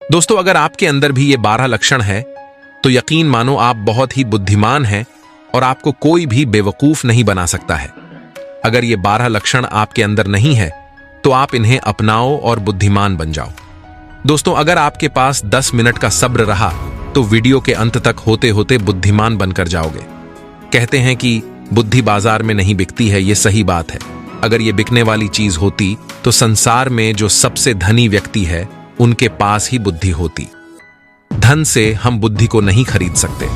दोस्तों, अगर आपके अंदर भी ये 12 लक्षण है तो यकीन मानो आप बहुत ही बुद्धिमान हैं और आपको कोई भी बेवकूफ नहीं बना सकता है। अगर ये 12 लक्षण आपके अंदर नहीं है तो आप इन्हें अपनाओ और बुद्धिमान बन जाओ। दोस्तों, अगर आपके पास 10 मिनट का सब्र रहा तो वीडियो के अंत तक होते होते बुद्धिमान बनकर जाओगे। कहते हैं कि बुद्धि बाजार में नहीं बिकती है, ये सही बात है। अगर ये बिकने वाली चीज होती तो संसार में जो सबसे धनी व्यक्ति है उनके पास ही बुद्धि होती। धन से हम बुद्धि को नहीं खरीद सकते,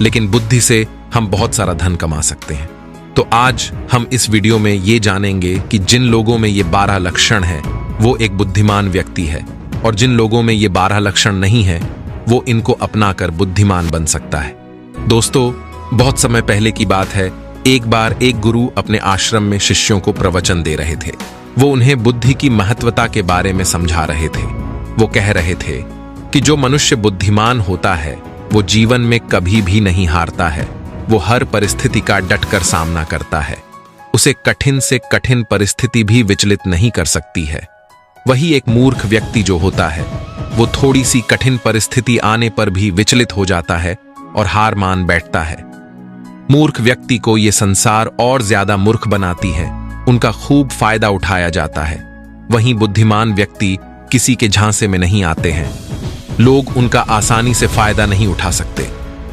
लेकिन बुद्धि से हम बहुत सारा धन कमा सकते हैं। तो आज हम इस वीडियो में ये जानेंगे कि जिन लोगों में ये 12 लक्षण हैं वो एक बुद्धिमान व्यक्ति है, और जिन लोगों में ये 12 लक्षण नहीं है वो इनको अपनाकर बुद्धिमान बन सकता है। दोस्तों, बहुत समय पहले की बात है, एक बार एक गुरु अपने आश्रम में शिष्यों को प्रवचन दे रहे थे। वो उन्हें बुद्धि की महत्वता के बारे में समझा रहे थे। वो कह रहे थे कि जो मनुष्य बुद्धिमान होता है वो जीवन में कभी भी नहीं हारता है। वो हर परिस्थिति का डटकर सामना करता है। उसे कठिन से कठिन परिस्थिति भी विचलित नहीं कर सकती है। वही एक मूर्ख व्यक्ति जो होता है वो थोड़ी सी कठिन परिस्थिति आने पर भी विचलित हो जाता है और हार मान बैठता है। मूर्ख व्यक्ति को ये संसार और ज्यादा मूर्ख बनाती है, उनका खूब फायदा उठाया जाता है। वहीं बुद्धिमान व्यक्ति किसी के झांसे में नहीं आते हैं। लोग उनका आसानी से फायदा नहीं उठा सकते।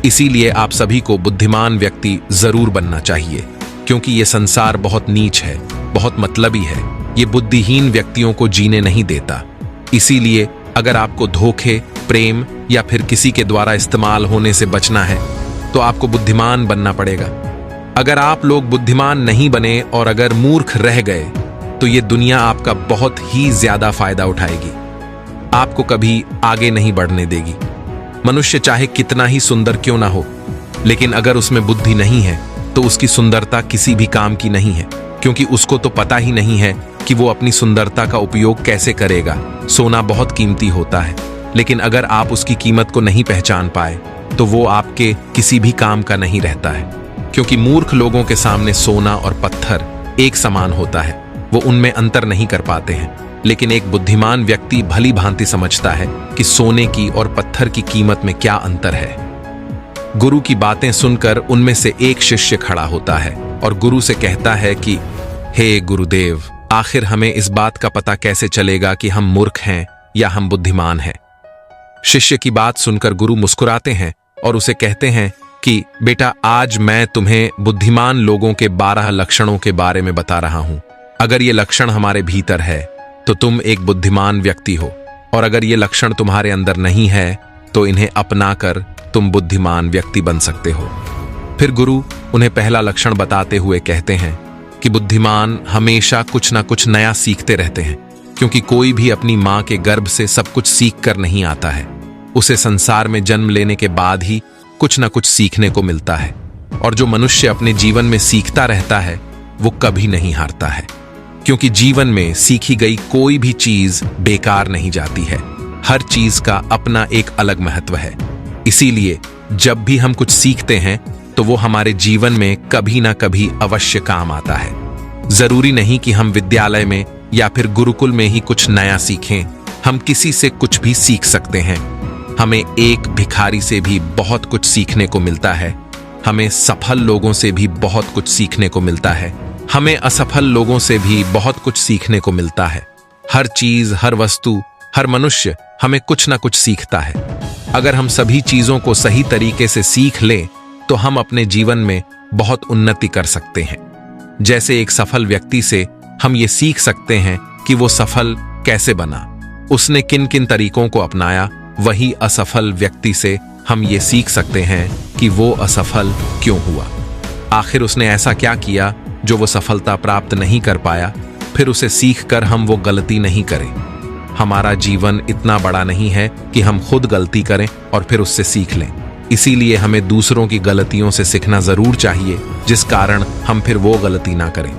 इसीलिए आप सभी को बुद्धिमान व्यक्ति जरूर बनना चाहिए, क्योंकि ये संसार बहुत नीच है, बहुत मतलबी है। ये बुद्धिहीन व्यक्तियों को जीने नहीं देता। इसीलिए अगर आपको धोखे, प्रेम या फिर किसी के द्वारा इस्तेमाल होने से बचना है तो आपको बुद्धिमान बनना पड़ेगा। अगर आप लोग बुद्धिमान नहीं बने और अगर मूर्ख रह गए तो ये दुनिया आपका बहुत ही ज्यादा फायदा उठाएगी, आपको कभी आगे नहीं बढ़ने देगी। मनुष्य चाहे कितना ही सुंदर क्यों ना हो, लेकिन अगर उसमें बुद्धि नहीं है तो उसकी सुंदरता किसी भी काम की नहीं है, क्योंकि उसको तो पता ही नहीं है कि वो अपनी सुंदरता का उपयोग कैसे करेगा। सोना बहुत कीमती होता है, लेकिन अगर आप उसकी कीमत को नहीं पहचान पाए तो वो आपके किसी भी काम का नहीं रहता है, क्योंकि मूर्ख लोगों के सामने सोना और पत्थर एक समान होता है। वो उनमें अंतर नहीं कर पाते हैं। लेकिन एक बुद्धिमान व्यक्ति भली भांति समझता है कि सोने की और पत्थर की कीमत में क्या अंतर है। गुरु की बातें सुनकर उनमें से एक शिष्य खड़ा होता है और गुरु से कहता है कि हे गुरुदेव, आखिर हमें इस बात का पता कैसे चलेगा कि हम मूर्ख हैं या हम बुद्धिमान हैं। शिष्य की बात सुनकर गुरु मुस्कुराते हैं और उसे कहते हैं कि बेटा, आज मैं तुम्हें बुद्धिमान लोगों के 12 लक्षणों के बारे में बता रहा हूं। अगर ये लक्षण हमारे भीतर है तो तुम एक बुद्धिमान व्यक्ति हो, और अगर ये लक्षण तुम्हारे अंदर नहीं है तो इन्हें अपनाकर तुम बुद्धिमान व्यक्ति बन सकते हो। फिर गुरु उन्हें पहला लक्षण बताते हुए कहते हैं कि बुद्धिमान हमेशा कुछ ना कुछ नया सीखते रहते हैं, क्योंकि कोई भी अपनी मां के गर्भ से सब कुछ सीख कर नहीं आता है। उसे संसार में जन्म लेने के बाद ही कुछ ना कुछ सीखने को मिलता है, और जो मनुष्य अपने जीवन में सीखता रहता है वो कभी नहीं हारता है, क्योंकि जीवन में सीखी गई कोई भी चीज बेकार नहीं जाती है। हर चीज का अपना एक अलग महत्व है। इसीलिए जब भी हम कुछ सीखते हैं तो वो हमारे जीवन में कभी ना कभी अवश्य काम आता है। जरूरी नहीं कि हम विद्यालय में या फिर गुरुकुल में ही कुछ नया सीखें। हम किसी से कुछ भी सीख सकते हैं। हमें एक भिखारी से भी बहुत कुछ सीखने को मिलता है। हमें सफल लोगों से भी बहुत कुछ सीखने को मिलता है। हमें असफल लोगों से भी बहुत कुछ सीखने को मिलता है। हर चीज, हर वस्तु, हर मनुष्य हमें कुछ ना कुछ सीखता है। अगर हम सभी चीजों को सही तरीके से सीख लें तो हम अपने जीवन में बहुत उन्नति कर सकते हैं। जैसे एक सफल व्यक्ति से हम ये सीख सकते हैं कि वो सफल कैसे बना, उसने किन किन तरीकों को अपनाया। वही असफल व्यक्ति से हम ये सीख सकते हैं कि वो असफल क्यों हुआ, आखिर उसने ऐसा क्या किया जो वो सफलता प्राप्त नहीं कर पाया। फिर उसे सीखकर हम वो गलती नहीं करें। हमारा जीवन इतना बड़ा नहीं है कि हम खुद गलती करें और फिर उससे सीख लें। इसीलिए हमें दूसरों की गलतियों से सीखना जरूर चाहिए, जिस कारण हम फिर वो गलती ना करें।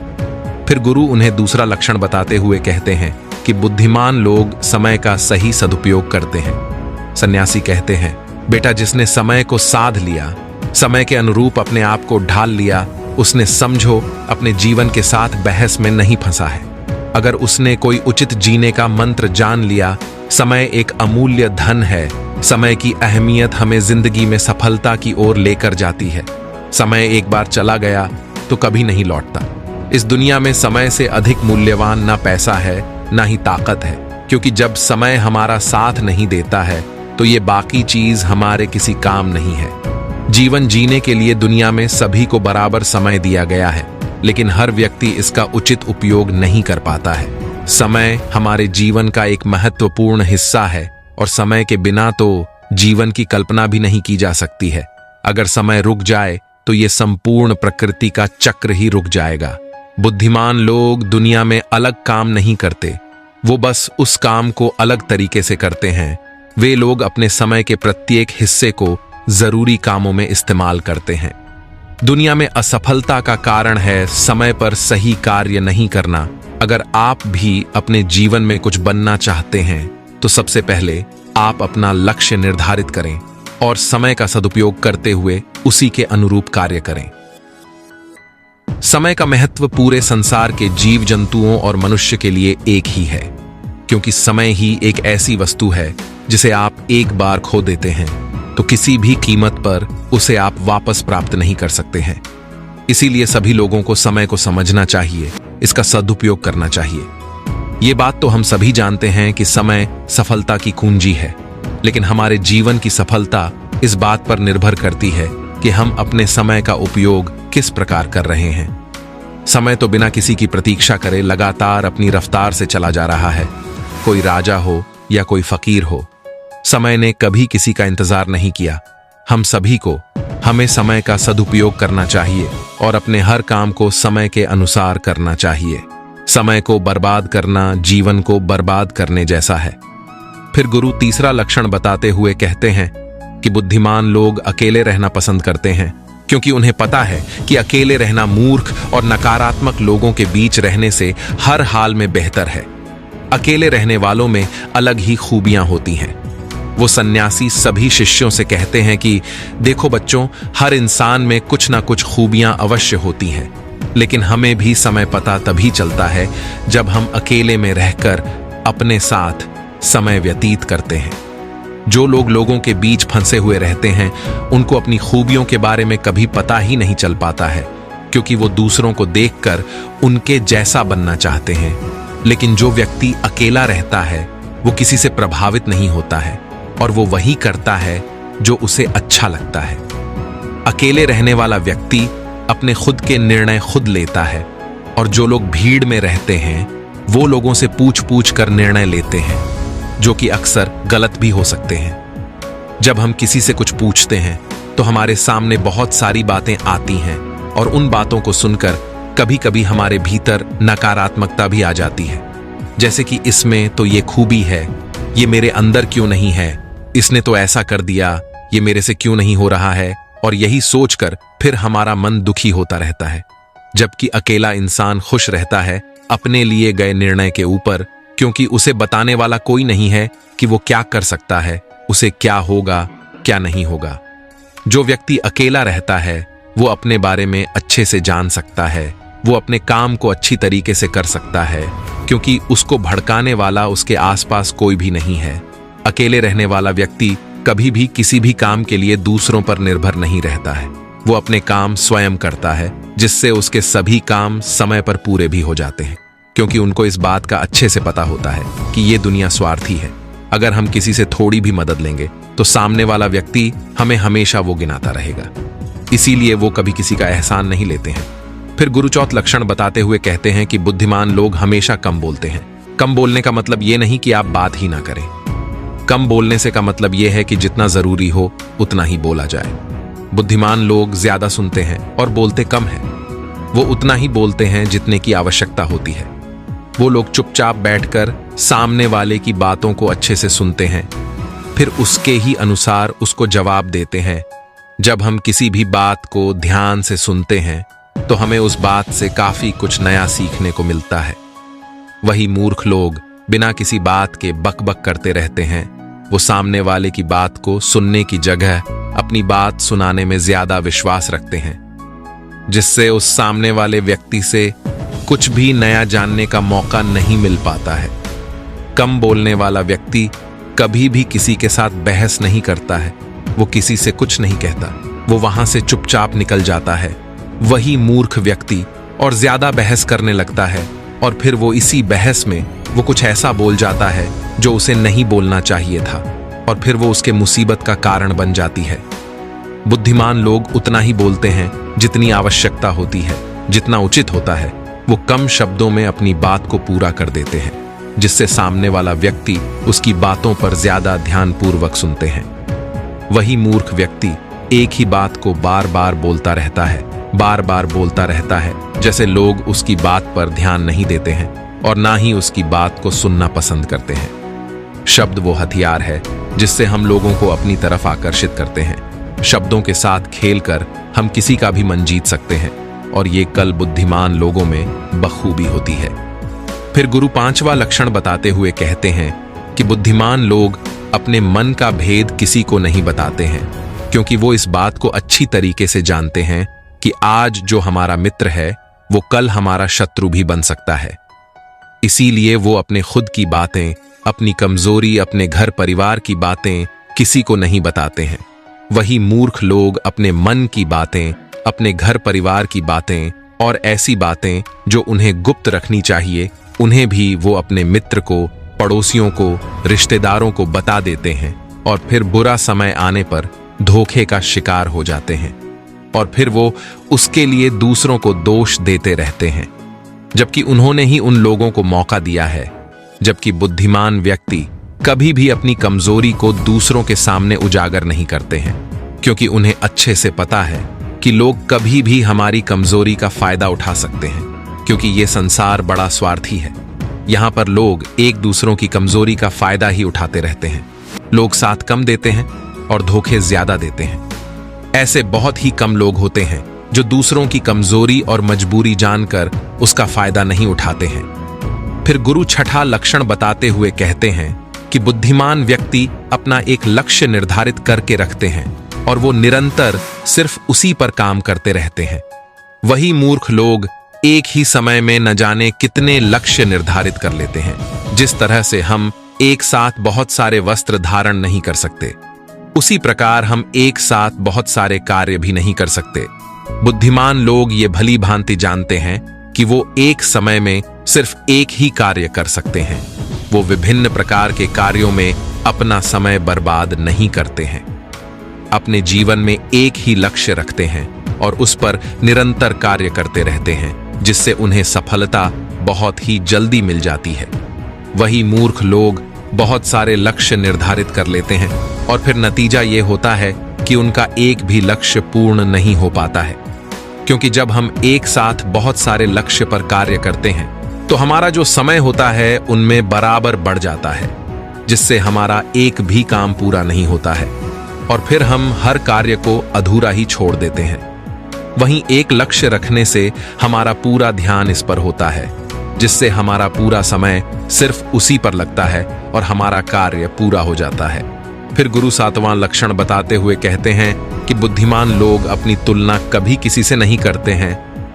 फिर गुरु उन्हें दूसरा लक्षण बताते हुए कहते हैं कि बुद्धिमान लोग समय का सही सदुपयोग करते हैं। सन्यासी कहते हैं, बेटा, जिसने समय को साध लिया, समय के अनुरूप अपने आप को ढाल लिया, उसने समझो अपने जीवन के साथ बहस में नहीं फंसा है। अगर उसने कोई उचित जीने का मंत्र जान लिया, समय एक अमूल्य धन है। समय की अहमियत हमें जिंदगी में सफलता की ओर लेकर जाती है। समय एक बार चला गया तो कभी नहीं लौटता। इस दुनिया में समय से अधिक मूल्यवान ना पैसा है ना ही ताकत है, क्योंकि जब समय हमारा साथ नहीं देता है तो ये बाकी चीज हमारे किसी काम नहीं है। जीवन जीने के लिए दुनिया में सभी को बराबर समय दिया गया है, लेकिन हर व्यक्ति इसका उचित उपयोग नहीं कर पाता है। समय हमारे जीवन का एक महत्वपूर्ण हिस्सा है और समय के बिना तो जीवन की कल्पना भी नहीं की जा सकती है। अगर समय रुक जाए तो ये संपूर्ण प्रकृति का चक्र ही रुक जाएगा। बुद्धिमान लोग दुनिया में अलग काम नहीं करते, वो बस उस काम को अलग तरीके से करते हैं। वे लोग अपने समय के प्रत्येक हिस्से को जरूरी कामों में इस्तेमाल करते हैं। दुनिया में असफलता का कारण है समय पर सही कार्य नहीं करना। अगर आप भी अपने जीवन में कुछ बनना चाहते हैं तो सबसे पहले आप अपना लक्ष्य निर्धारित करें और समय का सदुपयोग करते हुए उसी के अनुरूप कार्य करें। समय का महत्व पूरे संसार के जीव जंतुओं और मनुष्य के लिए एक ही है, क्योंकि समय ही एक ऐसी वस्तु है जिसे आप एक बार खो देते हैं तो किसी भी कीमत पर उसे आप वापस प्राप्त नहीं कर सकते हैं। इसीलिए सभी लोगों को समय को समझना चाहिए, इसका सदुपयोग करना चाहिए। ये बात तो हम सभी जानते हैं कि समय सफलता की कुंजी है, लेकिन हमारे जीवन की सफलता इस बात पर निर्भर करती है कि हम अपने समय का उपयोग किस प्रकार कर रहे हैं। समय तो बिना किसी की प्रतीक्षा करे लगातार अपनी रफ्तार से चला जा रहा है। कोई राजा हो या कोई फकीर हो, समय ने कभी किसी का इंतजार नहीं किया। हम सभी को हमें समय का सदुपयोग करना चाहिए और अपने हर काम को समय के अनुसार करना चाहिए। समय को बर्बाद करना जीवन को बर्बाद करने जैसा है। फिर गुरु तीसरा लक्षण बताते हुए कहते हैं कि बुद्धिमान लोग अकेले रहना पसंद करते हैं, क्योंकि उन्हें पता है कि अकेले रहना मूर्ख और नकारात्मक लोगों के बीच रहने से हर हाल में बेहतर है। अकेले रहने वालों में अलग ही खूबियां होती हैं। वो सन्यासी सभी शिष्यों से कहते हैं कि देखो बच्चों, हर इंसान में कुछ ना कुछ खूबियां अवश्य होती हैं, लेकिन हमें भी समय पता तभी चलता है जब हम अकेले में रहकर अपने साथ समय व्यतीत करते हैं। जो लोग लोगों के बीच फंसे हुए रहते हैं उनको अपनी खूबियों के बारे में कभी पता ही नहीं चल पाता है, क्योंकि वो दूसरों को देखकर उनके जैसा बनना चाहते हैं। लेकिन जो व्यक्ति अकेला रहता है वो किसी से प्रभावित नहीं होता है और वो वही करता है जो उसे अच्छा लगता है। अकेले रहने वाला व्यक्ति अपने खुद के निर्णय खुद लेता है, और जो लोग भीड़ में रहते हैं वो लोगों से पूछ पूछ कर निर्णय लेते हैं, जो कि अक्सर गलत भी हो सकते हैं। जब हम किसी से कुछ पूछते हैं तो हमारे सामने बहुत सारी बातें आती हैं, और उन बातों को सुनकर कभी कभी हमारे भीतर नकारात्मकता भी आ जाती है, जैसे कि इसमें तो ये खूबी है, ये मेरे अंदर क्यों नहीं है, इसने तो ऐसा कर दिया, ये मेरे से क्यों नहीं हो रहा है। और यही सोचकर फिर हमारा मन दुखी होता रहता है। जबकि अकेला इंसान खुश रहता है अपने लिए गए निर्णय के ऊपर, क्योंकि उसे बताने वाला कोई नहीं है कि वो क्या कर सकता है, उसे क्या होगा क्या नहीं होगा। जो व्यक्ति अकेला रहता है वो अपने बारे में अच्छे से जान सकता है, वो अपने काम को अच्छी तरीके से कर सकता है, क्योंकि उसको भड़काने वाला उसके आसपास कोई भी नहीं है। अकेले रहने वाला व्यक्ति कभी भी किसी भी काम के लिए दूसरों पर निर्भर नहीं रहता है। वो अपने काम स्वयं करता है, जिससे उसके सभी काम समय पर पूरे भी हो जाते हैं, क्योंकि उनको इस बात का अच्छे से पता होता है कि ये दुनिया स्वार्थी है। अगर हम किसी से थोड़ी भी मदद लेंगे तो सामने वाला व्यक्ति हमें हमेशा वो गिनाता रहेगा, इसीलिए वो कभी किसी का एहसान नहीं लेते हैं। फिर गुरु चौथा लक्षण बताते हुए कहते हैं कि बुद्धिमान लोग हमेशा कम बोलते हैं। कम बोलने का मतलब ये नहीं कि आप बात ही ना करें। कम बोलने से का मतलब यह है कि जितना जरूरी हो उतना ही बोला जाए। बुद्धिमान लोग ज्यादा सुनते हैं और बोलते कम हैं। वो उतना ही बोलते हैं जितने की आवश्यकता होती है। वो लोग चुपचाप बैठकर सामने वाले की बातों को अच्छे से सुनते हैं, फिर उसके ही अनुसार उसको जवाब देते हैं। जब हम किसी भी बात को ध्यान से सुनते हैं तो हमें उस बात से काफी कुछ नया सीखने को मिलता है। वही मूर्ख लोग बिना किसी बात के बकबक करते रहते हैं। वो सामने वाले की बात को सुनने की जगह अपनी बात सुनाने में ज्यादा विश्वास रखते हैं, जिससे उस सामने वाले व्यक्ति से कुछ भी नया जानने का मौका नहीं मिल पाता है। कम बोलने वाला व्यक्ति कभी भी किसी के साथ बहस नहीं करता है। वो किसी से कुछ नहीं कहता, वो वहां से चुपचाप निकल जाता है। वही मूर्ख व्यक्ति और ज्यादा बहस करने लगता है और फिर वो इसी बहस में वो कुछ ऐसा बोल जाता है जो उसे नहीं बोलना चाहिए था और फिर वो उसके मुसीबत का कारण बन जाती है। बुद्धिमान लोग उतना ही बोलते हैं जितनी आवश्यकता होती है, जितना उचित होता है। वो कम शब्दों में अपनी बात को पूरा कर देते हैं, जिससे सामने वाला व्यक्ति उसकी बातों पर ज्यादा ध्यानपूर्वक सुनते हैं। वही मूर्ख व्यक्ति एक ही बात को बार बार बोलता रहता है, बार बार बोलता रहता है, जैसे लोग उसकी बात पर ध्यान नहीं देते हैं और ना ही उसकी बात को सुनना पसंद करते हैं। शब्द वो हथियार है जिससे हम लोगों को अपनी तरफ आकर्षित करते हैं। शब्दों के साथ खेलकर हम किसी का भी मन जीत सकते हैं और ये कल बुद्धिमान लोगों में बखूबी होती है। फिर गुरु 5वां लक्षण बताते हुए कहते हैं कि बुद्धिमान लोग अपने मन का भेद किसी को नहीं बताते हैं, क्योंकि वो इस बात को अच्छी तरीके से जानते हैं कि आज जो हमारा मित्र है वो कल हमारा शत्रु भी बन सकता है। इसीलिए वो अपने खुद की बातें, अपनी कमजोरी, अपने घर परिवार की बातें किसी को नहीं बताते हैं। वही मूर्ख लोग अपने मन की बातें, अपने घर परिवार की बातें और ऐसी बातें जो उन्हें गुप्त रखनी चाहिए, उन्हें भी वो अपने मित्र को, पड़ोसियों को, रिश्तेदारों को बता देते हैं और फिर बुरा समय आने पर धोखे का शिकार हो जाते हैं और फिर वो उसके लिए दूसरों को दोष देते रहते हैं, जबकि उन्होंने ही उन लोगों को मौका दिया है। जबकि बुद्धिमान व्यक्ति कभी भी अपनी कमजोरी को दूसरों के सामने उजागर नहीं करते हैं, क्योंकि उन्हें अच्छे से पता है कि लोग कभी भी हमारी कमजोरी का फायदा उठा सकते हैं, क्योंकि ये संसार बड़ा स्वार्थी है। यहाँ पर लोग एक दूसरों की कमजोरी का फायदा ही उठाते रहते हैं। लोग साथ कम देते हैं और धोखे ज्यादा देते हैं। ऐसे बहुत ही कम लोग होते हैं जो दूसरों की कमजोरी और मजबूरी जानकर उसका फायदा नहीं उठाते हैं। फिर गुरु 6वां लक्षण बताते हुए कहते हैं कि बुद्धिमान व्यक्ति अपना एक लक्ष्य निर्धारित करके रखते हैं और वो निरंतर सिर्फ उसी पर काम करते रहते हैं। वही मूर्ख लोग एक ही समय में न जाने कितने लक्ष्य निर्धारित कर लेते हैं। जिस तरह से हम एक साथ बहुत सारे वस्त्र धारण नहीं कर सकते, उसी प्रकार हम एक साथ बहुत सारे कार्य भी नहीं कर सकते। बुद्धिमान लोग ये भली भांति जानते हैं कि वो एक समय में सिर्फ एक ही कार्य कर सकते हैं। वो विभिन्न प्रकार के कार्यों में अपना समय बर्बाद नहीं करते हैं। अपने जीवन में एक ही लक्ष्य रखते हैं और उस पर निरंतर कार्य करते रहते हैं, जिससे उन्हें सफलता बहुत ही जल्दी मिल जाती है। वही मूर्ख लोग बहुत सारे लक्ष्य निर्धारित कर लेते हैं और फिर नतीजा ये होता है कि उनका एक भी लक्ष्य पूर्ण नहीं हो पाता है, क्योंकि जब हम एक साथ बहुत सारे लक्ष्य पर कार्य करते हैं तो हमारा जो समय होता है उनमें बराबर बढ़ जाता है, जिससे हमारा एक भी काम पूरा नहीं होता है और फिर हम हर कार्य को अधूरा ही छोड़ देते हैं। वहीं एक लक्ष्य रखने से हमारा पूरा ध्यान इस पर होता है, जिससे हमारा पूरा समय सिर्फ उसी पर लगता है और हमारा कार्य पूरा हो जाता है। फिर गुरु 7वां लक्षण बताते हुए कहते हैं कि बुद्धिमान लोग अपनी तुलना कभी किसी से नहीं करते हैं।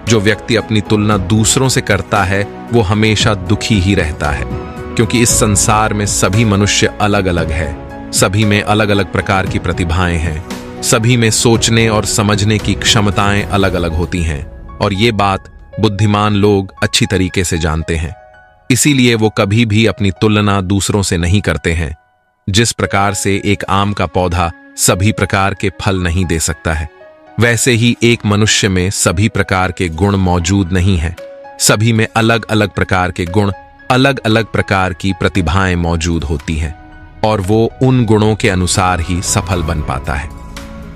जो व्यक्ति अपनी तुलना दूसरों से करता है वो हमेशा दुखी ही रहता है, क्योंकि इस संसार में सभी मनुष्य अलग अलग है। सभी में अलग अलग प्रकार की प्रतिभाएं हैं, सभी में सोचने और समझने की क्षमताएं अलग अलग होती हैं और ये बात बुद्धिमान लोग अच्छी तरीके से जानते हैं। इसीलिए वो कभी भी अपनी तुलना दूसरों से नहीं करते हैं। जिस प्रकार से एक आम का पौधा सभी प्रकार के फल नहीं दे सकता है, वैसे ही एक मनुष्य में सभी प्रकार के गुण मौजूद नहीं है। सभी में अलग अलग प्रकार के गुण, अलग अलग प्रकार की प्रतिभाएं मौजूद होती हैं और वो उन गुणों के अनुसार ही सफल बन पाता है।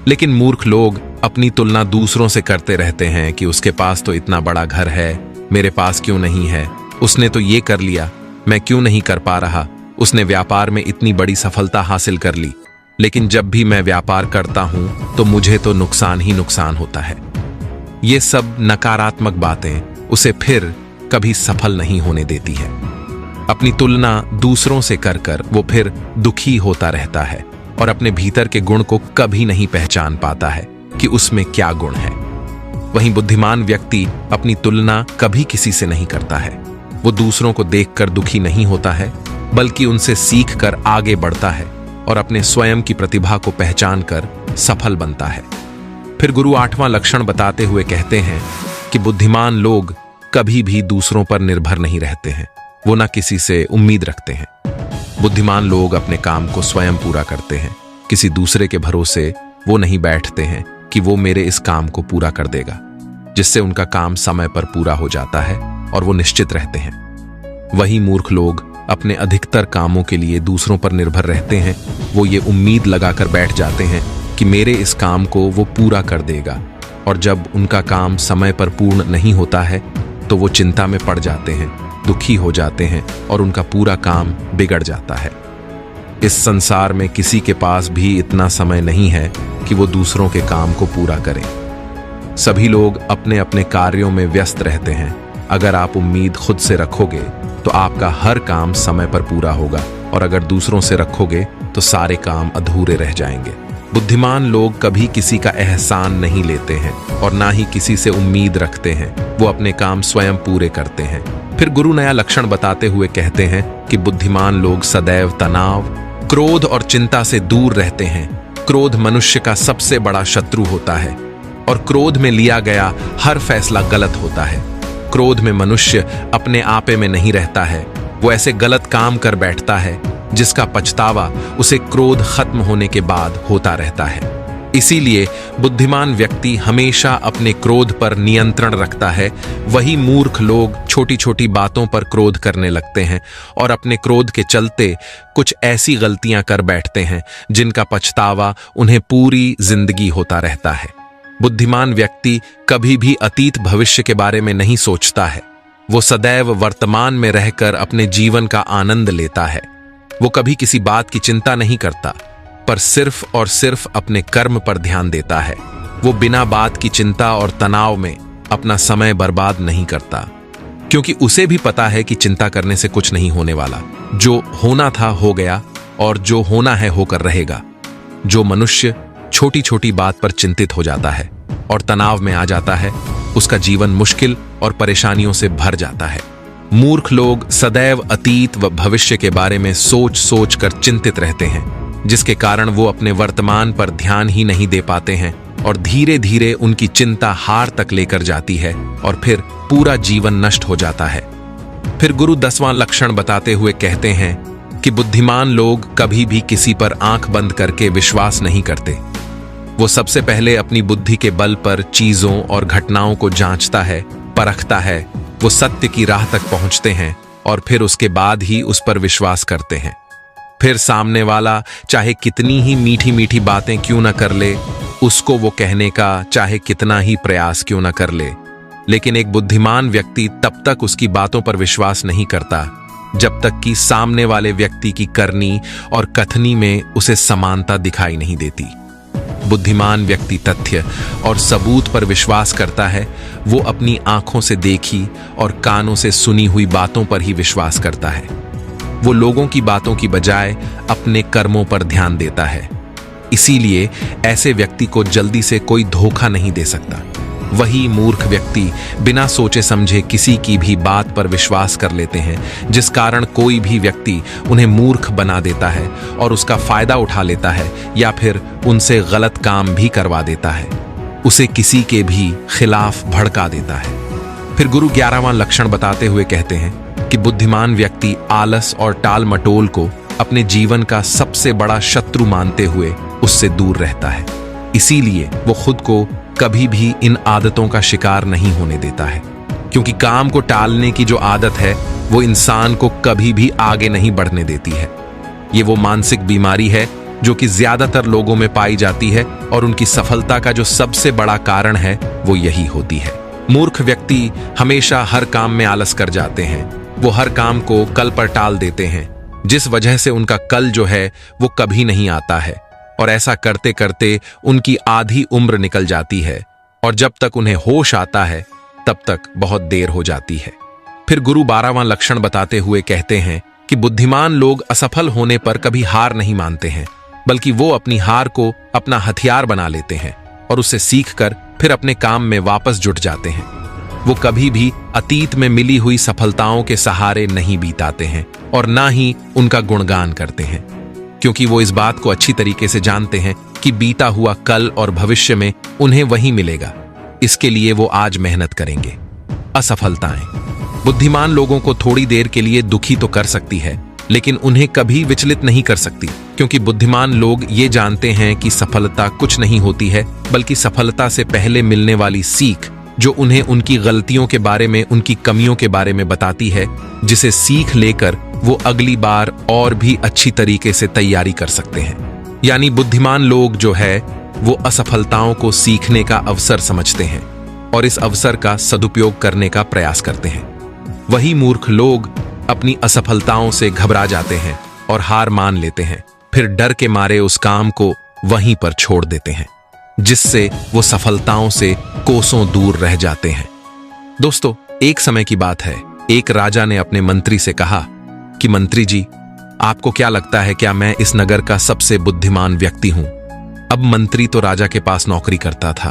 लेकिन मूर्ख लोग अपनी तुलना दूसरों से करते रहते हैं कि उसके पास तो इतना बड़ा घर है, मेरे पास क्यों नहीं है, उसने तो ये कर लिया, मैं क्यों नहीं कर पा रहा, उसने व्यापार में इतनी बड़ी सफलता हासिल कर ली, लेकिन जब भी मैं व्यापार करता हूं तो मुझे तो नुकसान ही नुकसान होता है। ये सब नकारात्मक बातें उसे फिर कभी सफल नहीं होने देती है। अपनी तुलना दूसरों से कर कर वो फिर दुखी होता रहता है और अपने भीतर के गुण को कभी नहीं पहचान पाता है कि उसमें क्या गुण है। वहीं बुद्धिमान व्यक्ति अपनी तुलना कभी किसी से नहीं करता है। वो दूसरों को देखकर दुखी नहीं होता है, बल्कि उनसे सीखकर आगे बढ़ता है और अपने स्वयं की प्रतिभा को पहचान कर सफल बनता है। फिर गुरु 8वां लक्षण बताते हुए कहते हैं कि बुद्धिमान लोग कभी भी दूसरों पर निर्भर नहीं रहते हैं। वो ना किसी से उम्मीद रखते हैं। बुद्धिमान लोग अपने काम को स्वयं पूरा करते हैं। किसी दूसरे के भरोसे वो नहीं बैठते हैं कि वो मेरे इस काम को पूरा कर देगा, जिससे उनका काम समय पर पूरा हो जाता है और वो निश्चित रहते हैं। वही मूर्ख लोग अपने अधिकतर कामों के लिए दूसरों पर निर्भर रहते हैं। वो ये उम्मीद लगाकर बैठ जाते हैं कि मेरे इस काम को वो पूरा कर देगा, और जब उनका काम समय पर पूर्ण नहीं होता है तो वो चिंता में पड़ जाते हैं, दुखी हो जाते हैं और उनका पूरा काम बिगड़ जाता है। इस संसार में किसी के पास भी इतना समय नहीं है कि वो दूसरों के काम को पूरा करें। सभी लोग अपने अपने कार्यों में व्यस्त रहते हैं। अगर आप उम्मीद खुद से रखोगे तो आपका हर काम समय पर पूरा होगा, और अगर दूसरों से रखोगे तो सारे काम अधूरे रह जाएंगे। बुद्धिमान लोग कभी किसी का एहसान नहीं लेते हैं और ना ही किसी से उम्मीद रखते हैं। वो अपने काम स्वयं पूरे करते हैं। फिर गुरु नया लक्षण बताते हुए कहते हैं कि बुद्धिमान लोग सदैव तनाव, क्रोध और चिंता से दूर रहते हैं। क्रोध मनुष्य का सबसे बड़ा शत्रु होता है और क्रोध में लिया गया हर फैसला गलत होता है। क्रोध में मनुष्य अपने आपे में नहीं रहता है। वो ऐसे गलत काम कर बैठता है जिसका पछतावा उसे क्रोध खत्म होने के बाद होता रहता है। इसीलिए बुद्धिमान व्यक्ति हमेशा अपने क्रोध पर नियंत्रण रखता है। वही मूर्ख लोग छोटी छोटी बातों पर क्रोध करने लगते हैं और अपने क्रोध के चलते कुछ ऐसी गलतियां कर बैठते हैं जिनका पछतावा उन्हें पूरी जिंदगी होता रहता है। बुद्धिमान व्यक्ति कभी भी अतीत भविष्य के बारे में नहीं सोचता है। वो सदैव वर्तमान में रहकर अपने जीवन का आनंद लेता है। वो कभी किसी बात की चिंता नहीं करता, पर सिर्फ और सिर्फ अपने कर्म पर ध्यान देता है। वो बिना बात की चिंता और तनाव में अपना समय बर्बाद नहीं करता, क्योंकि उसे भी पता है कि चिंता करने से कुछ नहीं होने वाला। जो होना था हो गया और जो होना है होकर रहेगा। जो मनुष्य छोटी छोटी बात पर चिंतित हो जाता है और तनाव में आ जाता है, उसका जीवन मुश्किल और परेशानियों से भर जाता है। मूर्ख लोग सदैव अतीत व भविष्य के बारे में सोच सोच कर चिंतित रहते हैं, जिसके कारण वो अपने वर्तमान पर ध्यान ही नहीं दे पाते हैं और धीरे धीरे उनकी चिंता हार तक लेकर जाती है और फिर पूरा जीवन नष्ट हो जाता है। फिर गुरु 10वां लक्षण बताते हुए कहते हैं कि बुद्धिमान लोग कभी भी किसी पर आंख बंद करके विश्वास नहीं करते। वो सबसे पहले अपनी बुद्धि के बल पर चीजों और घटनाओं को जांचता है, परखता है। वो सत्य की राह तक पहुंचते हैं और फिर उसके बाद ही उस पर विश्वास करते हैं। फिर सामने वाला चाहे कितनी ही मीठी मीठी बातें क्यों न कर ले, उसको वो कहने का चाहे कितना ही प्रयास क्यों न कर ले, लेकिन एक बुद्धिमान व्यक्ति तब तक उसकी बातों पर विश्वास नहीं करता जब तक कि सामने वाले व्यक्ति की करनी और कथनी में उसे समानता दिखाई नहीं देती। बुद्धिमान व्यक्ति तथ्य और सबूत पर विश्वास करता है। वो अपनी आंखों से देखी और कानों से सुनी हुई बातों पर ही विश्वास करता है। वो लोगों की बातों की बजाय अपने कर्मों पर ध्यान देता है। इसीलिए ऐसे व्यक्ति को जल्दी से कोई धोखा नहीं दे सकता। वही मूर्ख व्यक्ति बिना सोचे समझे किसी की भी बात पर विश्वास कर लेते हैं, जिस कारण कोई भी व्यक्ति उन्हें मूर्ख बना देता है और उसका फायदा उठा लेता है या फिर उनसे गलत काम भी करवा देता है, उसे किसी के भी खिलाफ भड़का देता है। फिर गुरु 11वां लक्षण बताते हुए कहते हैं कि बुद्धिमान व्यक्ति आलस और टाल मटोल को अपने जीवन का सबसे बड़ा शत्रु मानते हुए उससे दूर रहता है। इसीलिए वो खुद को कभी भी इन आदतों का शिकार नहीं होने देता है, क्योंकि काम को टालने की जो आदत है वो इंसान को कभी भी आगे नहीं बढ़ने देती है। ये वो मानसिक बीमारी है जो कि ज्यादातर लोगों में पाई जाती है और उनकी सफलता का जो सबसे बड़ा कारण है वो यही होती है। मूर्ख व्यक्ति हमेशा हर काम में आलस कर जाते हैं। वो हर काम को कल पर टाल देते हैं, जिस वजह से उनका कल जो है वो कभी नहीं आता है, और ऐसा करते करते उनकी आधी उम्र निकल जाती है और जब तक उन्हें होश आता है तब तक बहुत देर हो जाती है। फिर गुरु 12वां लक्षण बताते हुए कहते हैं कि बुद्धिमान लोग असफल होने पर कभी हार नहीं मानते हैं, बल्कि वो अपनी हार को अपना हथियार बना लेते हैं और उससे सीखकर फिर अपने काम में वापस जुट जाते हैं। वो कभी भी अतीत में मिली हुई सफलताओं के सहारे नहीं बीताते हैं और ना ही उनका गुणगान करते हैं, क्योंकि वो इस बात को अच्छी तरीके से जानते हैं कि बीता हुआ कल और भविष्य में उन्हें वही मिलेगा। इसके लिए वो आज मेहनत करेंगे। असफलताएं बुद्धिमान लोगों को थोड़ी देर के लिए दुखी तो कर सकती है, लेकिन उन्हें कभी विचलित नहीं कर सकती, क्योंकि बुद्धिमान लोग ये जानते हैं कि सफलता कुछ नहीं होती है, बल्कि सफलता से पहले मिलने वाली सीख, जो उन्हें उनकी गलतियों के बारे में, उनकी कमियों के बारे में बताती है, जिसे सीख लेकर वो अगली बार और भी अच्छी तरीके से तैयारी कर सकते हैं। यानी बुद्धिमान लोग जो है वो असफलताओं को सीखने का अवसर समझते हैं और इस अवसर का सदुपयोग करने का प्रयास करते हैं। वही मूर्ख लोग अपनी असफलताओं से घबरा जाते हैं और हार मान लेते हैं, फिर डर के मारे उस काम को वहीं पर छोड़ देते हैं, जिससे वो सफलताओं से कोसों दूर रह जाते हैं। दोस्तों, एक समय की बात है, एक राजा ने अपने मंत्री से कहा कि मंत्री जी, आपको क्या लगता है, क्या मैं इस नगर का सबसे बुद्धिमान व्यक्ति हूं? अब मंत्री तो राजा के पास नौकरी करता था,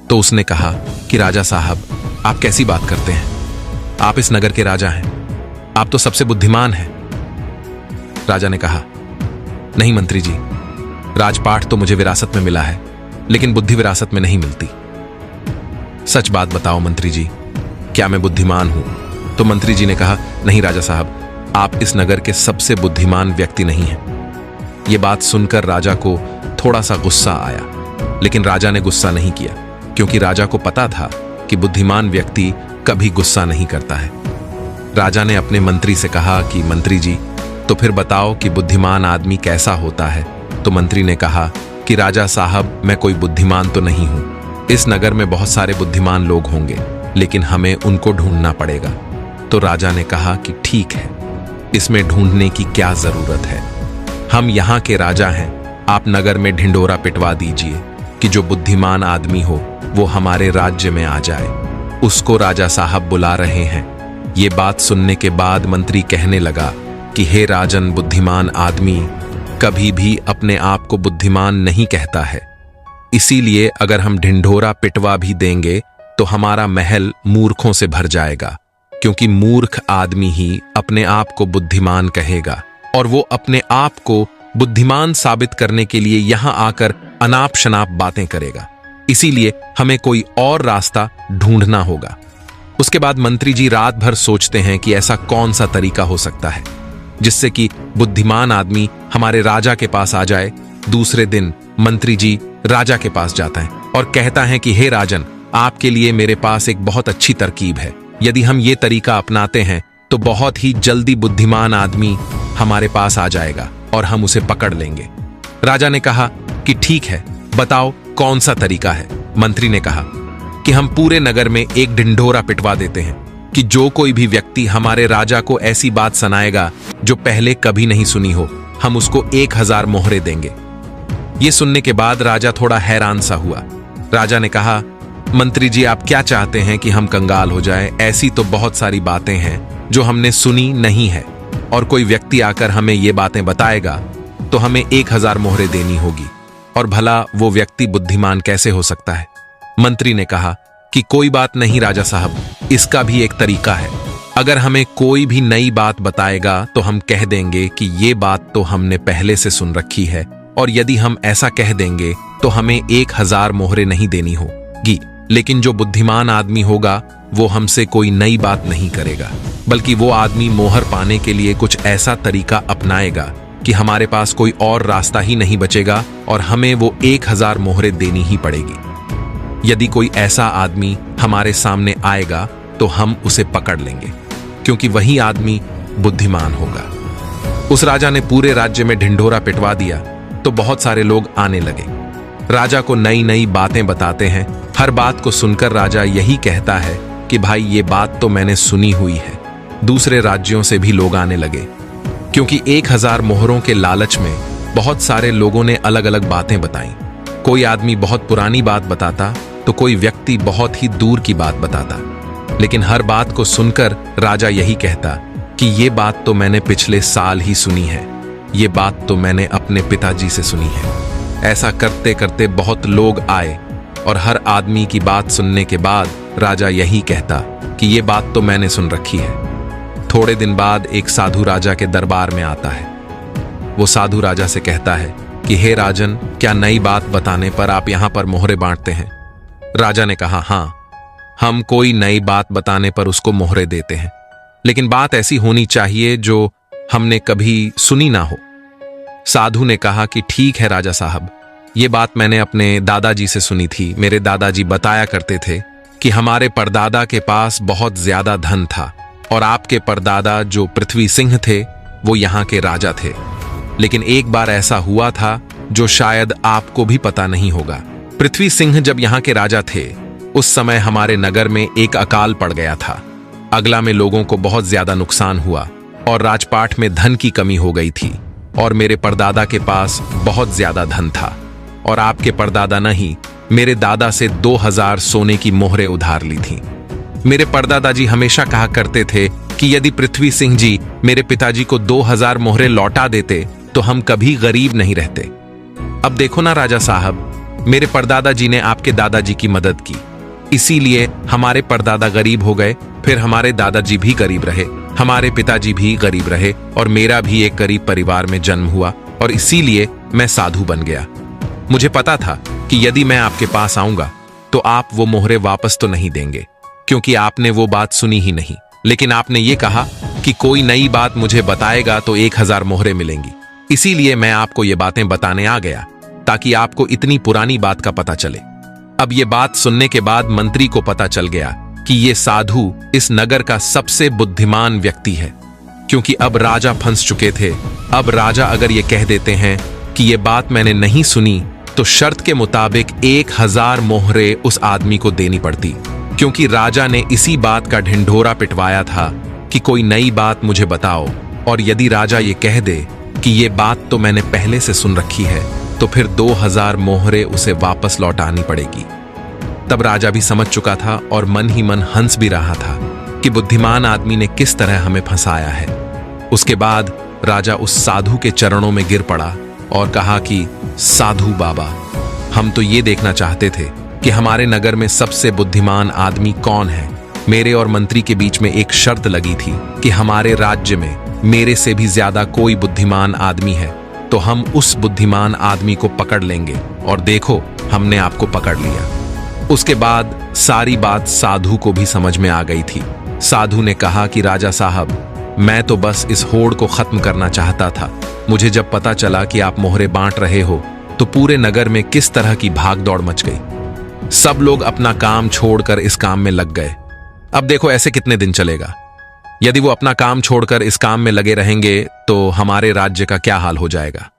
तो उसने कहा कि राजा साहब, आप कैसी बात करते हैं? आप इस नगर के राजा हैं, आप तो सबसे बुद्धिमान हैं। राजा ने कहा, नहीं मंत्री जी, राजपाट तो मुझे विरासत में मिला है, लेकिन बुद्धि विरासत में नहीं मिलती। सच बात बताओ मंत्री जी, क्या मैं बुद्धिमान हूं? तो मंत्री जी ने कहा, नहीं राजा साहब, आप इस नगर के सबसे बुद्धिमान व्यक्ति नहीं हैं। यह बात सुनकर राजा को थोड़ा सा गुस्सा आया, लेकिन राजा ने गुस्सा नहीं किया, क्योंकि राजा को पता था कि बुद्धिमान व्यक्ति कभी गुस्सा नहीं करता है। राजा ने अपने मंत्री से कहा कि मंत्री जी, तो फिर बताओ कि बुद्धिमान आदमी कैसा होता है? तो मंत्री ने कहा कि राजा साहब, मैं कोई बुद्धिमान तो नहीं हूं। इस नगर में बहुत सारे बुद्धिमान लोग होंगे, लेकिन हमें उनको ढूंढना पड़ेगा। तो राजा ने कहा कि ठीक है, इसमें ढूंढने की क्या जरूरत है, हम यहाँ के राजा हैं, आप नगर में ढिंढोरा पिटवा दीजिए कि जो बुद्धिमान आदमी हो वो हमारे राज्य में आ जाए। उसको राजा साहब बुला रहे हैं। ये बात सुनने के बाद मंत्री कहने लगा कि हे राजन, बुद्धिमान आदमी कभी भी अपने आप को बुद्धिमान नहीं कहता है, इसीलिए अगर हम ढिंढोरा पिटवा भी देंगे तो हमारा महल मूर्खों से भर जाएगा, क्योंकि मूर्ख आदमी ही अपने आप को बुद्धिमान कहेगा और वो अपने आप को बुद्धिमान साबित करने के लिए यहां आकर अनाप शनाप बातें करेगा। इसीलिए हमें कोई और रास्ता ढूंढना होगा। उसके बाद मंत्री जी रात भर सोचते हैं कि ऐसा कौन सा तरीका हो सकता है जिससे कि बुद्धिमान आदमी हमारे राजा के पास आ जाए। दूसरे दिन मंत्री जी राजा के पास जाता है और कहता है कि हे राजन, आपके लिए मेरे पास एक बहुत अच्छी तरकीब है। यदि हम ये तरीका अपनाते हैं तो बहुत ही जल्दी बुद्धिमान आदमी हमारे पास आ जाएगा और हम उसे पकड़ लेंगे। राजा ने कहा कि ठीक है, बताओ कौन सा तरीका है। मंत्री ने कहा कि हम पूरे नगर में एक ढिंढोरा पिटवा देते हैं कि जो कोई भी व्यक्ति हमारे राजा को ऐसी बात सुनाएगा जो पहले कभी नहीं सुनी हो, हम उसको 1000 मोहरे देंगे। यह सुनने के बाद राजा थोड़ा हैरान सा हुआ। राजा ने कहा, मंत्री जी, आप क्या चाहते हैं कि हम कंगाल हो जाएं? ऐसी तो बहुत सारी बातें हैं जो हमने सुनी नहीं है, और कोई व्यक्ति आकर हमें ये बातें बताएगा तो हमें 1000 मोहरे देनी होगी, और भला वो व्यक्ति बुद्धिमान कैसे हो सकता है? मंत्री ने कहा कि कोई बात नहीं राजा साहब, इसका भी एक तरीका है। अगर हमें कोई भी नई बात बताएगा तो हम कह देंगे कि ये बात तो हमने पहले से सुन रखी है, और यदि हम ऐसा कह देंगे तो हमें 1000 मोहरे नहीं देनी होगी। लेकिन जो बुद्धिमान आदमी होगा वो हमसे कोई नई बात नहीं करेगा, बल्कि वो आदमी मोहर पाने के लिए कुछ ऐसा तरीका अपनाएगा कि हमारे पास कोई और रास्ता ही नहीं बचेगा और हमें वो 1000 मोहरे देनी ही पड़ेगी। यदि कोई ऐसा आदमी हमारे सामने आएगा तो हम उसे पकड़ लेंगे, क्योंकि वही आदमी बुद्धिमान होगा। उस राजा ने पूरे राज्य में ढिंढोरा पिटवा दिया तो बहुत सारे लोग आने लगे। राजा को नई नई बातें बताते हैं। हर बात को सुनकर राजा यही कहता है कि भाई, ये बात तो मैंने सुनी हुई है। दूसरे राज्यों से भी लोग आने लगे, क्योंकि 1000 मोहरों के लालच में बहुत सारे लोगों ने अलग अलग बातें बताई। कोई आदमी बहुत पुरानी बात बताता तो कोई व्यक्ति बहुत ही दूर की बात बताता, लेकिन हर बात को सुनकर राजा यही कहता कि ये बात तो मैंने पिछले साल ही सुनी है, ये बात तो मैंने अपने पिताजी से सुनी है। ऐसा करते करते बहुत लोग आए और हर आदमी की बात सुनने के बाद राजा यही कहता कि ये बात तो मैंने सुन रखी है। थोड़े दिन बाद एक साधु राजा के दरबार में आता है। वो साधु राजा से कहता है कि हे राजन, क्या नई बात बताने पर आप यहां पर मोहरे बांटते हैं? राजा ने कहा, हाँ, हम कोई नई बात बताने पर उसको मोहरे देते हैं, लेकिन बात ऐसी होनी चाहिए जो हमने कभी सुनी ना हो। साधु ने कहा कि ठीक है राजा साहब, ये बात मैंने अपने दादाजी से सुनी थी। मेरे दादाजी बताया करते थे कि हमारे परदादा के पास बहुत ज्यादा धन था और आपके परदादा जो पृथ्वी सिंह थे वो यहाँ के राजा थे। लेकिन एक बार ऐसा हुआ था जो शायद आपको भी पता नहीं होगा। पृथ्वी सिंह जब यहाँ के राजा थे उस समय हमारे नगर में एक अकाल पड़ गया था। अगला में लोगों को बहुत ज्यादा नुकसान हुआ और राजपाट में धन की कमी हो गई थी और मेरे परदादा के पास बहुत ज्यादा धन था और आपके परदादा नहीं, मेरे दादा से 2000 सोने की मोहरें उधार ली थी। मेरे परदादा जी हमेशा कहा करते थे कि यदि पृथ्वी सिंह जी मेरे पिताजी को 2000 मोहरें लौटा देते तो हम कभी गरीब नहीं रहते। अब देखो ना राजा साहब, मेरे परदादा जी ने आपके दादाजी की मदद की, इसीलिए हमारे परदादा गरीब हो गए, फिर हमारे दादाजी भी गरीब रहे, हमारे पिताजी भी गरीब रहे और मेरा भी एक गरीब परिवार में जन्म हुआ और इसीलिए मैं साधु बन गया। मुझे पता था कि यदि मैं आपके पास आऊंगा तो आप वो मोहरे वापस तो नहीं देंगे, क्योंकि आपने वो बात सुनी ही नहीं। लेकिन आपने ये कहा कि कोई नई बात मुझे बताएगा तो 1000 मोहरे मिलेंगी, इसीलिए मैं आपको ये बातें बताने आ गया ताकि आपको इतनी पुरानी बात का पता चले। अब ये बात सुनने के बाद मंत्री को पता चल गया कि ये साधु इस नगर का सबसे बुद्धिमान व्यक्ति है, क्योंकि अब राजा फंस चुके थे। अब राजा अगर ये कह देते हैं कि ये बात मैंने नहीं सुनी तो शर्त के मुताबिक 1000 मोहरे उस आदमी को देनी पड़ती, क्योंकि राजा ने इसी बात का ढिंढोरा पिटवाया था कि कोई नई बात मुझे बताओ। और यदि राजा ये कह दे कि ये बात तो मैंने पहले से सुन रखी है तो फिर 2000 मोहरे उसे वापस लौटानी पड़ेगी। तब राजा भी समझ चुका था और मन ही मन हंस भी रहा था कि बुद्धिमान आदमी ने किस तरह हमें फंसाया है। उसके बाद राजा उस साधु के चरणों में गिर पड़ा और कहा कि साधु बाबा, हम तो ये देखना चाहते थे कि हमारे नगर में सबसे बुद्धिमान आदमी कौन है। मेरे और मंत्री के बीच में एक शर्त लगी थी कि हमारे राज्य में मेरे से भी ज्यादा कोई बुद्धिमान आदमी है तो हम उस बुद्धिमान आदमी को पकड़ लेंगे, और देखो हमने आपको पकड़ लिया। उसके बाद सारी बात साधु को भी समझ में आ गई थी। साधु ने कहा कि राजा साहब, मैं तो बस इस होड़ को खत्म करना चाहता था। मुझे जब पता चला कि आप मोहरे बांट रहे हो तो पूरे नगर में किस तरह की भाग दौड़ मच गई। सब लोग अपना काम छोड़कर इस काम में लग गए। अब देखो ऐसे कितने दिन चलेगा। यदि वो अपना काम छोड़कर इस काम में लगे रहेंगे तो हमारे राज्य का क्या हाल हो जाएगा।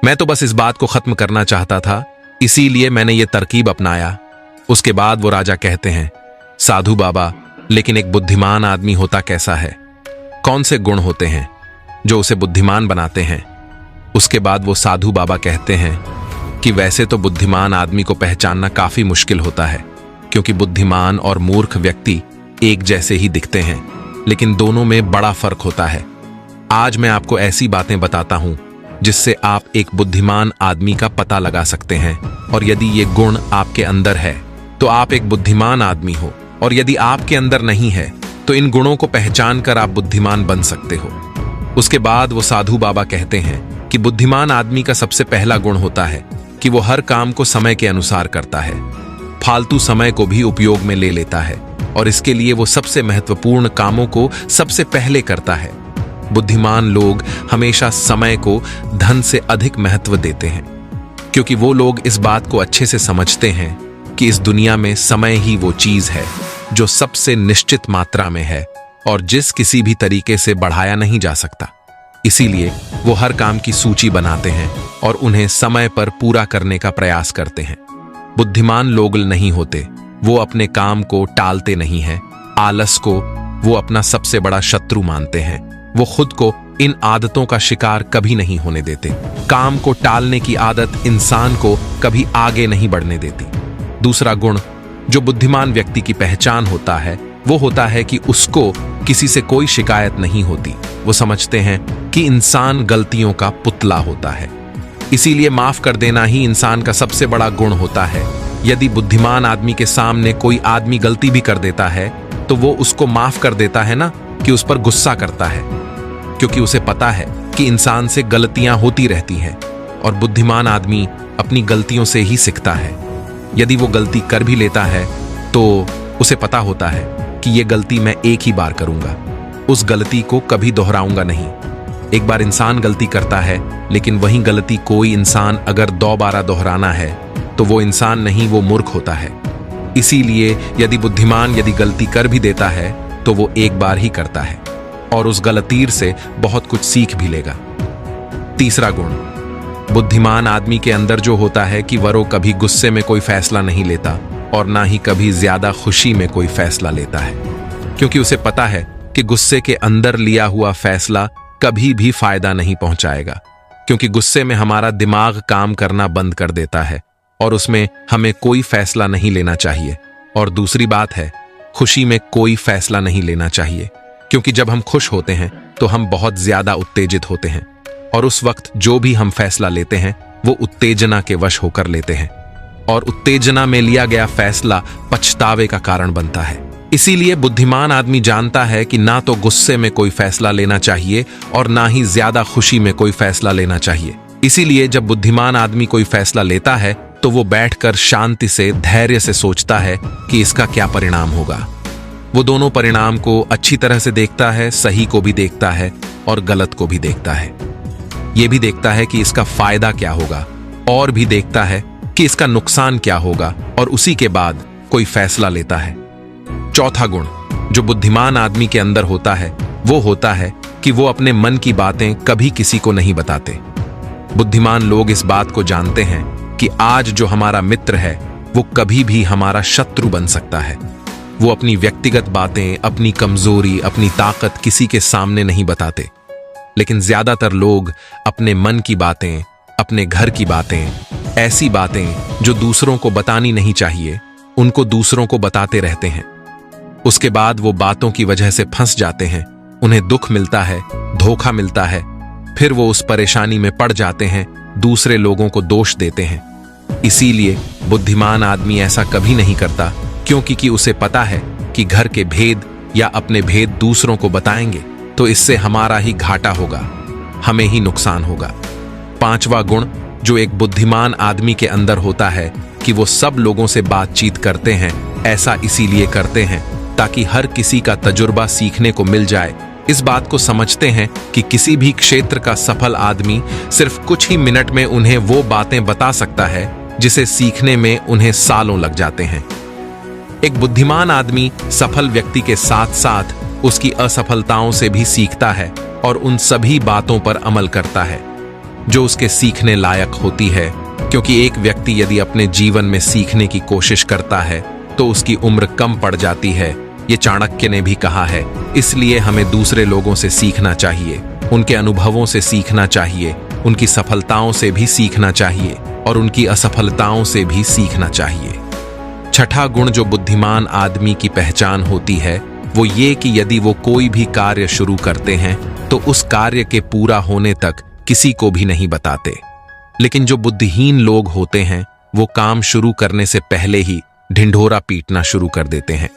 मैं तो बस इस बात को खत्म करना चाहता था, इसीलिए मैंने ये तरकीब अपनाया। उसके बाद वो राजा कहते हैं, साधु बाबा, लेकिन एक बुद्धिमान आदमी होता कैसा है? कौन से गुण होते हैं जो उसे बुद्धिमान बनाते हैं? उसके बाद वो साधु बाबा कहते हैं कि वैसे तो बुद्धिमान आदमी को पहचानना काफी मुश्किल होता है, क्योंकि बुद्धिमान और मूर्ख व्यक्ति एक जैसे ही दिखते हैं, लेकिन दोनों में बड़ा फर्क होता है। आज मैं आपको ऐसी बातें बताता हूं जिससे आप एक बुद्धिमान आदमी का पता लगा सकते हैं, और यदि ये गुण आपके अंदर है तो आप एक बुद्धिमान आदमी हो, और यदि आपके अंदर नहीं है तो इन गुणों को पहचान कर आप बुद्धिमान बन सकते हो। उसके बाद वो साधु बाबा कहते हैं कि बुद्धिमान आदमी का सबसे पहला गुण होता है कि वो हर काम को समय के अनुसार करता है, फालतू समय को भी उपयोग में ले लेता है, और इसके लिए वो सबसे महत्वपूर्ण कामों को सबसे पहले करता है। बुद्धिमान लोग हमेशा समय को धन से अधिक महत्व देते हैं, क्योंकि वो लोग इस बात को अच्छे से समझते हैं कि इस दुनिया में समय ही वो चीज है जो सबसे निश्चित मात्रा में है और जिस किसी भी तरीके से बढ़ाया नहीं जा सकता। इसीलिए वो हर काम की सूची बनाते हैं और उन्हें समय पर पूरा करने का प्रयास करते हैं। बुद्धिमान लोग नहीं होते, वो अपने काम को टालते नहीं हैं। आलस को वो अपना सबसे बड़ा शत्रु मानते हैं। वो खुद को इन आदतों का शिकार कभी नहीं होने देते। काम को टालने की आदत इंसान को कभी आगे नहीं बढ़ने देती। दूसरा गुण जो बुद्धिमान व्यक्ति की पहचान होता है वो होता है कि उसको किसी से कोई शिकायत नहीं होती। वो समझते हैं कि इंसान गलतियों का पुतला होता है, इसीलिए माफ कर देना ही इंसान का सबसे बड़ा गुण होता है। यदि बुद्धिमान आदमी के सामने कोई आदमी गलती भी कर देता है तो वो उसको माफ कर देता है ना कि उस पर गुस्सा करता है, क्योंकि उसे पता है कि इंसान से गलतियां होती रहती हैं और बुद्धिमान आदमी अपनी गलतियों से ही सीखता है। यदि वो गलती कर भी लेता है तो उसे पता होता है कि ये गलती मैं एक ही बार करूंगा, उस गलती को कभी दोहराऊंगा नहीं। एक बार इंसान गलती करता है, लेकिन वही गलती कोई इंसान अगर दोबारा दोहराना है तो वो इंसान नहीं, वो मूर्ख होता है। इसीलिए यदि बुद्धिमान यदि गलती कर भी देता है तो वो एक बार ही करता है और उस गलतीर से बहुत कुछ सीख भी लेगा। तीसरा गुण, बुद्धिमान आदमी के अंदर जो होता है कि वो कभी गुस्से में कोई फैसला नहीं लेता और ना ही कभी ज्यादा खुशी में कोई फैसला लेता है, क्योंकि उसे पता है कि गुस्से के अंदर लिया हुआ फैसला कभी भी फायदा नहीं पहुंचाएगा, क्योंकि गुस्से में हमारा दिमाग काम करना बंद कर देता है और उसमें हमें कोई फैसला नहीं लेना चाहिए। और दूसरी बात है, खुशी में कोई फैसला नहीं लेना चाहिए, क्योंकि जब हम खुश होते हैं तो हम बहुत ज्यादा उत्तेजित होते हैं और उस वक्त जो भी हम फैसला लेते हैं वो उत्तेजना के वश होकर लेते हैं और उत्तेजना में लिया गया फैसला पछतावे का कारण बनता है। इसीलिए बुद्धिमान आदमी जानता है कि ना तो गुस्से में कोई फैसला लेना चाहिए और ना ही ज्यादा खुशी में कोई फैसला लेना चाहिए। इसीलिए जब बुद्धिमान आदमी कोई फैसला लेता है तो वो बैठकर शांति से, धैर्य से सोचता है कि इसका क्या परिणाम होगा। वो दोनों परिणाम को अच्छी तरह से देखता है, सही को भी देखता है और गलत को भी देखता है। ये भी देखता है कि इसका फायदा क्या होगा और भी देखता है कि इसका नुकसान क्या होगा और उसी के बाद कोई फैसला लेता है। चौथा गुण जो बुद्धिमान आदमी के अंदर होता है वो होता है कि वो अपने मन की बातें कभी किसी को नहीं बताते। बुद्धिमान लोग इस बात को जानते हैं कि आज जो हमारा मित्र है वो कभी भी हमारा शत्रु बन सकता है। वो अपनी व्यक्तिगत बातें, अपनी कमजोरी, अपनी ताकत किसी के सामने नहीं बताते, लेकिन ज्यादातर लोग अपने मन की बातें, अपने घर की बातें, ऐसी बातें जो दूसरों को बतानी नहीं चाहिए, उनको दूसरों को बताते रहते हैं। उसके बाद वो बातों की वजह से फंस जाते हैं, उन्हें दुख मिलता है, धोखा मिलता है, फिर वो उस परेशानी में पड़ जाते हैं, दूसरे लोगों को दोष देते हैं। इसीलिए बुद्धिमान आदमी ऐसा कभी नहीं करता, क्योंकि उसे पता है कि घर के भेद या अपने भेद दूसरों को बताएंगे तो इससे हमारा ही घाटा होगा, हमें ही नुकसान होगा। पांचवा गुण जो एक बुद्धिमान आदमी के अंदर होता है कि वो सब लोगों से बातचीत करते हैं। ऐसा इसीलिए करते हैं ताकि हर किसी का तजुर्बा सीखने को मिल जाए। इस बात को समझते हैं कि किसी भी क्षेत्र का सफल आदमी सिर्फ कुछ ही मिनट में उन्हें वो बातें बता सकता है जिसे सीखने में उन्हें सालों लग जाते हैं। एक बुद्धिमान आदमी सफल व्यक्ति के साथ साथ उसकी असफलताओं से भी सीखता है और उन सभी बातों पर अमल करता है जो उसके सीखने लायक होती है, क्योंकि एक व्यक्ति यदि अपने जीवन में सीखने की कोशिश करता है तो उसकी उम्र कम पड़ जाती है। ये चाणक्य ने भी कहा है। इसलिए हमें दूसरे लोगों से सीखना चाहिए, उनके अनुभवों से सीखना चाहिए, उनकी सफलताओं से भी सीखना चाहिए और उनकी असफलताओं से भी सीखना चाहिए। छठा गुण जो बुद्धिमान आदमी की पहचान होती है वो ये कि यदि वो कोई भी कार्य शुरू करते हैं तो उस कार्य के पूरा होने तक किसी को भी नहीं बताते। लेकिन जो बुद्धिहीन लोग होते हैं वो काम शुरू करने से पहले ही ढिंढोरा पीटना शुरू कर देते हैं।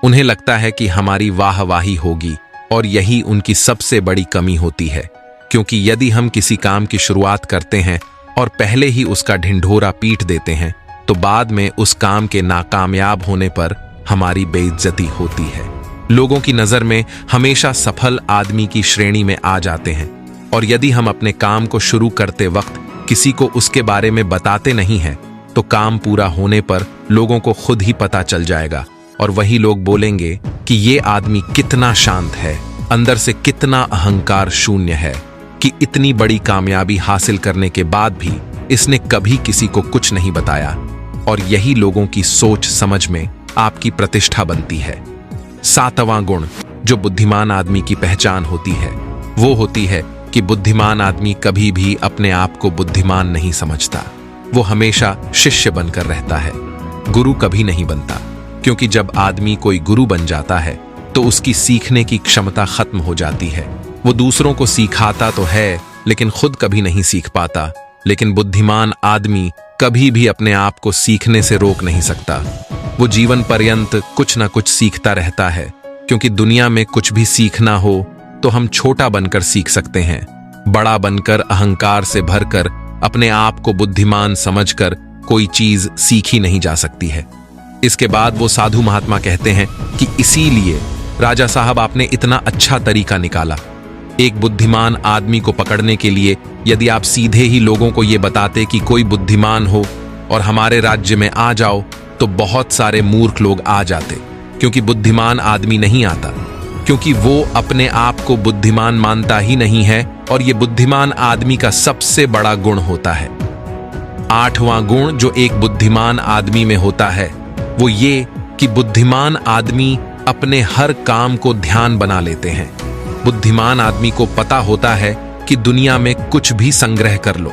उन्हें लगता है कि हमारी वाहवाही होगी और यही उनकी सबसे बड़ी कमी होती है, क्योंकि यदि हम किसी काम की शुरुआत करते हैं और पहले ही उसका ढिंढोरा पीट देते हैं तो बाद में उस काम के नाकामयाब होने पर हमारी बेइज्जती होती है। लोगों की नजर में हमेशा सफल आदमी की श्रेणी में आ जाते हैं और यदि हम अपने काम को शुरू करते वक्त किसी को उसके बारे में बताते नहीं हैं तो काम पूरा होने पर लोगों को खुद ही पता चल जाएगा और वही लोग बोलेंगे कि ये आदमी कितना शांत है, अंदर से कितना अहंकार शून्य है कि इतनी बड़ी कामयाबी हासिल करने के बाद भी इसने कभी किसी को कुछ नहीं बताया। और यही लोगों की सोच समझ में आपकी प्रतिष्ठा बनती है। सातवां गुण जो बुद्धिमान आदमी की पहचान होती है वो होती है कि बुद्धिमान आदमी कभी भी अपने आप को बुद्धिमान नहीं समझता। वो हमेशा शिष्य बनकर रहता है, गुरु कभी नहीं बनता, क्योंकि जब आदमी कोई गुरु बन जाता है तो उसकी सीखने की क्षमता खत्म हो जाती है। वो दूसरों को सिखाता तो है लेकिन खुद कभी नहीं सीख पाता। लेकिन बुद्धिमान आदमी कभी भी अपने आप को सीखने से रोक नहीं सकता। वो जीवन पर्यंत कुछ ना कुछ सीखता रहता है, क्योंकि दुनिया में कुछ भी सीखना हो तो हम छोटा बनकर सीख सकते हैं। बड़ा बनकर, अहंकार से भरकर, अपने आप को बुद्धिमान समझकर कोई चीज सीखी नहीं जा सकती है। इसके बाद वो साधु महात्मा कहते हैं कि इसीलिए राजा साहब आपने इतना अच्छा तरीका निकाला। एक बुद्धिमान आदमी को पकड़ने के लिए यदि आप सीधे ही लोगों को ये बताते कि कोई बुद्धिमान हो और हमारे राज्य में आ जाओ, तो बहुत सारे मूर्ख लोग आ जाते, क्योंकि बुद्धिमान आदमी नहीं आता, क्योंकि वो अपने आप को बुद्धिमान मानता ही नहीं है। और ये बुद्धिमान आदमी का सबसे बड़ा गुण होता है। 8वां गुण जो एक बुद्धिमान आदमी में होता है वो ये कि बुद्धिमान आदमी अपने हर काम को ध्यान बना लेते हैं। बुद्धिमान आदमी को पता होता है कि दुनिया में कुछ भी संग्रह कर लो,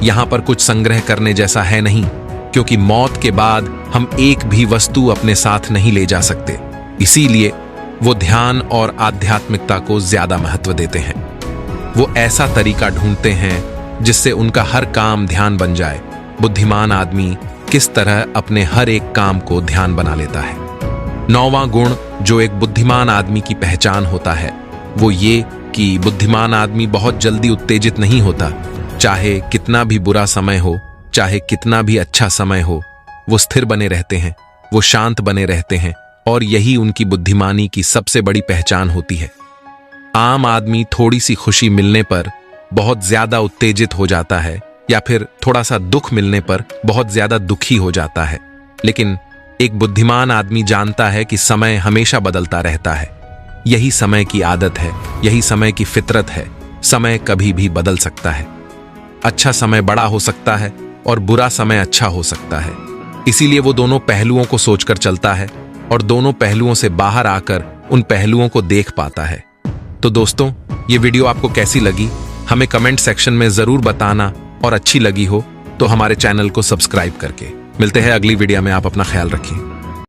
यहां पर कुछ संग्रह करने जैसा है नहीं, क्योंकि मौत के बाद हम एक भी वस्तु अपने साथ नहीं ले जा सकते। इसीलिए वो ध्यान और आध्यात्मिकता को ज्यादा महत्व देते हैं। वो ऐसा तरीका ढूंढते हैं जिससे उनका हर काम ध्यान बन जाए। बुद्धिमान आदमी किस तरह अपने हर एक काम को ध्यान बना लेता है। 9वां गुण जो एक बुद्धिमान आदमी की पहचान होता है वो ये कि बुद्धिमान आदमी बहुत जल्दी उत्तेजित नहीं होता। चाहे कितना भी बुरा समय हो, चाहे कितना भी अच्छा समय हो, वो स्थिर बने रहते हैं, वो शांत बने रहते हैं, और यही उनकी बुद्धिमानी की सबसे बड़ी पहचान होती है। आम आदमी थोड़ी सी खुशी मिलने पर बहुत ज्यादा उत्तेजित हो जाता है, या फिर थोड़ा सा दुख मिलने पर बहुत ज्यादा दुखी हो जाता है। लेकिन एक बुद्धिमान आदमी जानता है कि समय हमेशा बदलता रहता है। यही समय की आदत है, यही समय की फितरत है। समय कभी भी बदल सकता है। अच्छा समय बड़ा हो सकता है और बुरा समय अच्छा हो सकता है। इसीलिए वो दोनों पहलुओं को सोचकर चलता है और दोनों पहलुओं से बाहर आकर उन पहलुओं को देख पाता है। तो दोस्तों, ये वीडियो आपको कैसी लगी हमें कमेंट सेक्शन में जरूर बताना, और अच्छी लगी हो तो हमारे चैनल को सब्सक्राइब करके। मिलते हैं अगली वीडियो में। आप अपना ख्याल रखें।